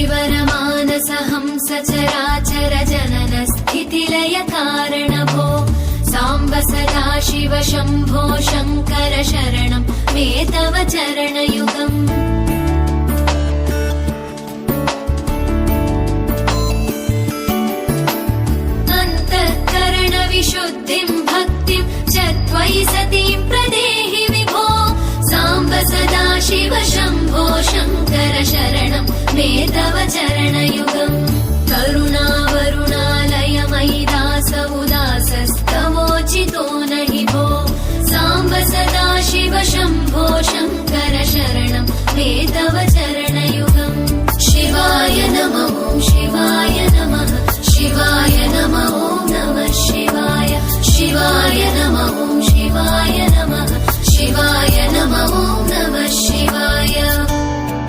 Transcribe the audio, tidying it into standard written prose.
शिवरमानसहंस चराचर जनन स्थितिलय कारणभो साम्ब सदा शिव शम्भो शङ्कर शरणं मे तव चरणयुगम् विशुद्धिं भक्तिं च त्वयि सतीं प्रदेहि विभो साम्ब सदा शिव शम्भो शङ्कर शरणं मे तव चरणयुगम् करुणावरुणालय मयि दास उदासस्तवोचितो नहि भो साम्ब सदा शिव शम्भो शङ्कर शरणं मे तव चरणयुगम् शिवाय नमः शिवाय नमः शिवाय नमः नमः शिवाय शिवाय नमः शिवाय नमः शिवाय नमः